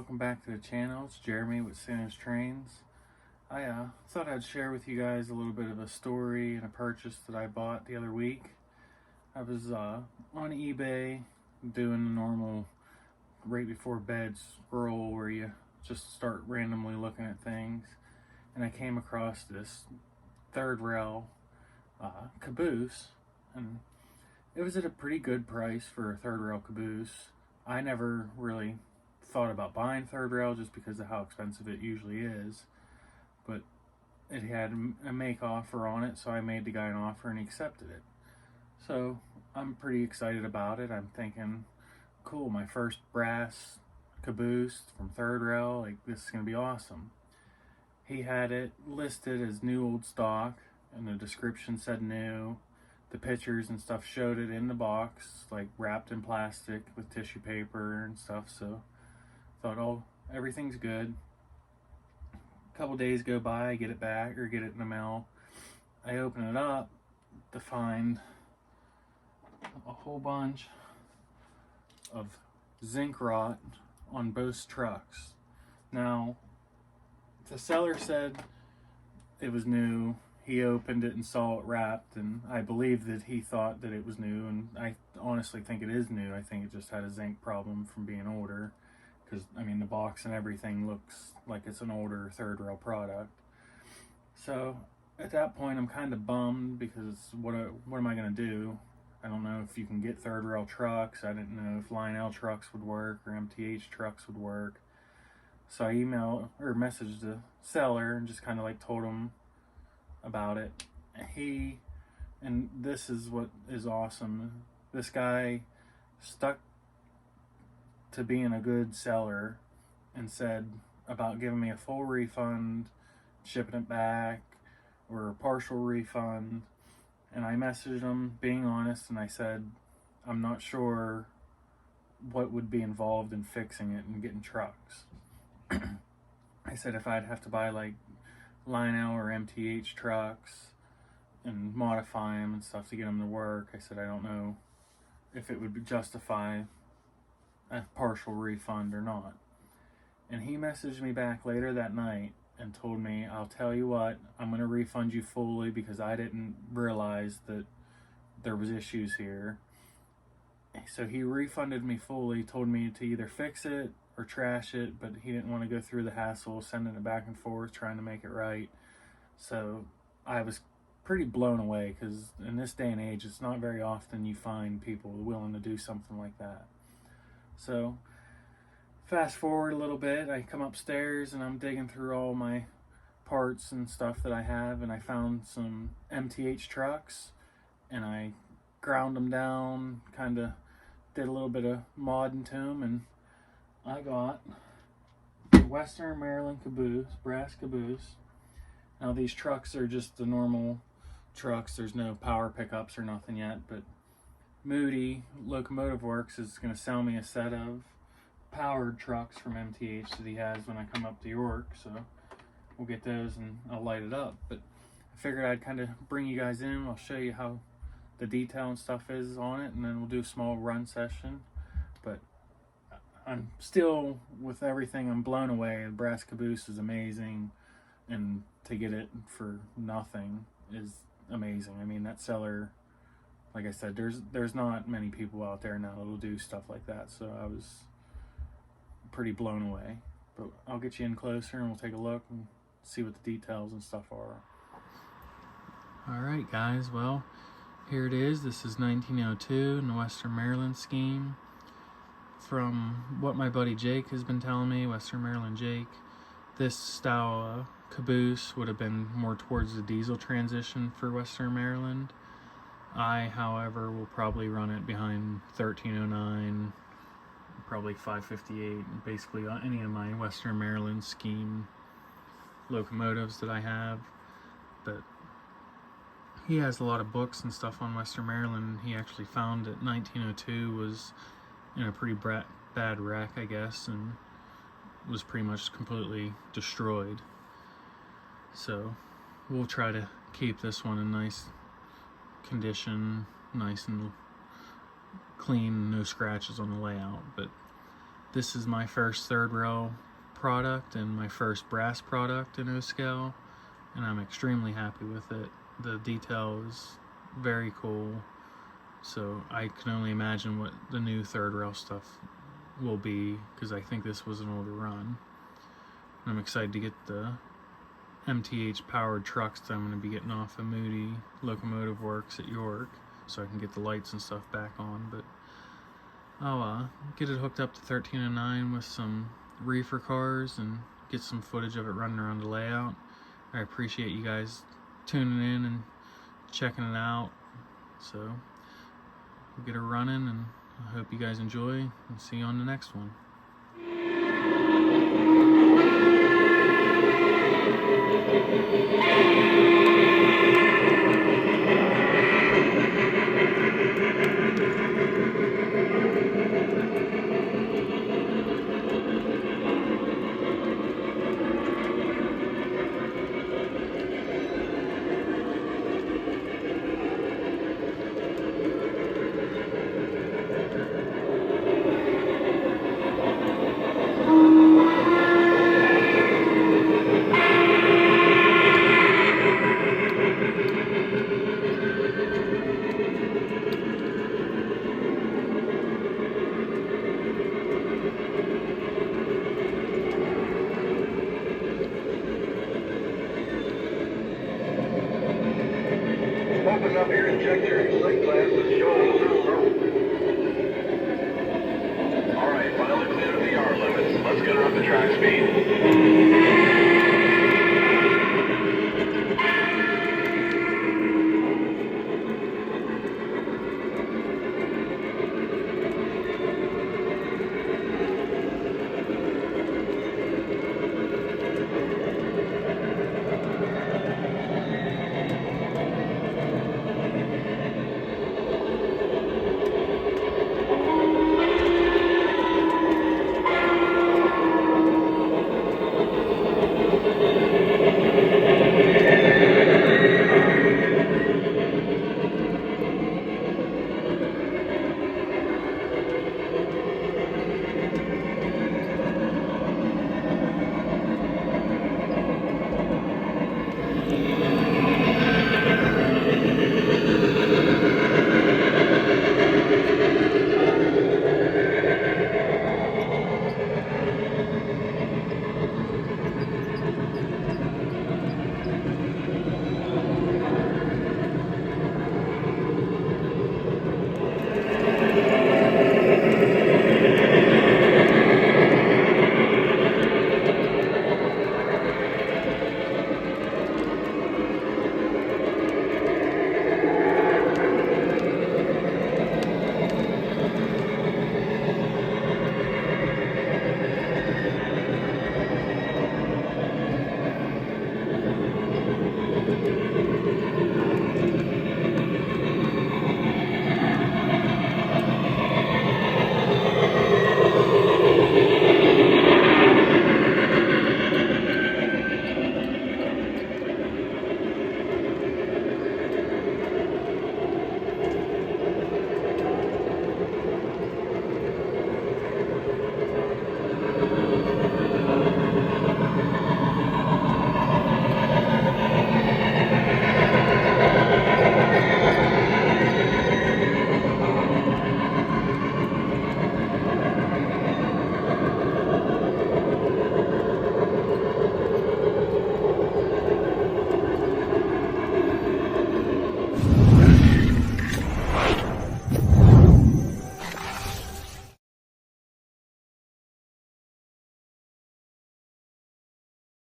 welcome back to the channel. It's Jeremy with Santa's Trains. I thought I'd share with you guys a little bit of a story and a purchase that I bought the other week. I was on eBay doing the normal right before bed scroll where you just start randomly looking at things, and I came across this third rail Caboose, and it was at a pretty good price for a third rail Caboose. I never really thought about buying third rail just because of how expensive it usually is, but it had a make offer on it, so I made the guy an offer and he accepted it. So I'm pretty excited about it. I'm thinking, cool, my first brass Caboose from third rail, like, this is gonna be awesome. He had it listed as new old stock, and the description said new. The pictures and stuff showed it in the box, like wrapped in plastic with tissue paper and stuff. So thought, oh, everything's good. A couple days go by, I get it back, or get it in the mail. I open it up to find a whole bunch of zinc rot on both trucks. Now, the seller said it was new. He opened it and saw it wrapped, and I believe that he thought that it was new, and I honestly think it is new. I think it just had a zinc problem from being older, because, I mean, the box and everything looks like it's an older third rail product. So at that point, I'm kind of bummed, because what am I going to do? I don't know if you can get third rail trucks. I didn't know if Line L trucks would work or MTH trucks would work. So I messaged the seller and just kind of like told him about it. And this is what is awesome, this guy stuck to being a good seller and said about giving me a full refund, shipping it back, or a partial refund. And I messaged him being honest, and I said, I'm not sure what would be involved in fixing it and getting trucks. I said if I'd have to buy like Line L or MTH trucks and modify them and stuff to get them to work, I said I don't know if it would justify a partial refund or not. And he messaged me back later that night and told me, I'll tell you what, I'm going to refund you fully because I didn't realize that there was issues here. So he refunded me fully, told me to either fix it or trash it, but he didn't want to go through the hassle of sending it back and forth trying to make it right. So I was pretty blown away, because in this day and age, it's not very often you find people willing to do something like that. So fast forward a little bit, I come upstairs and I'm digging through all my parts and stuff that I have, and I found some MTH trucks, and I ground them down, kind of did a little bit of modding to them, and I got the Western Maryland Caboose, brass Caboose. Now these trucks are just the normal trucks. There's no power pickups or nothing yet, but Moody Locomotive Works is going to sell me a set of powered trucks from MTH that he has when I come up to York, so we'll get those and I'll light it up. But I figured I'd kind of bring you guys in. I'll show you how the detail and stuff is on it, and then we'll do a small run session. But I'm still, with everything, I'm blown away. The brass Caboose is amazing, and to get it for nothing is amazing. I mean, that seller, like I said, there's not many people out there now that'll do stuff like that, so I was pretty blown away. But I'll get you in closer and we'll take a look and see what the details and stuff are. Alright guys, well, here it is. This is 1902 in the Western Maryland scheme. From what my buddy Jake has been telling me, Western Maryland Jake, this style Caboose would have been more towards the diesel transition for Western Maryland. I, however, will probably run it behind 1309, probably 558, basically any of my Western Maryland scheme locomotives that I have. But he has a lot of books and stuff on Western Maryland. He actually found that 1902 was in a pretty bad wreck, I guess, and was pretty much completely destroyed. So we'll try to keep this one in nice condition, nice and clean, no scratches on the layout. But This is my first third rail product and my first brass product in O-scale, and I'm extremely happy with it. The detail is very cool, so I can only imagine what the new third rail stuff will be, because I think this was an older run. I'm excited to get the MTH powered trucks that I'm going to be getting off of Moody Locomotive Works at York, so I can get the lights and stuff back on. But I'll get it hooked up to 1309 with some reefer cars and get some footage of it running around the layout. I appreciate you guys tuning in and checking it out. So we'll get it running, and I hope you guys enjoy, and see you on the next one. Open up your injector, sight glasses, show. Alright, finally cleared of the yard limits. Let's get her up to track speed.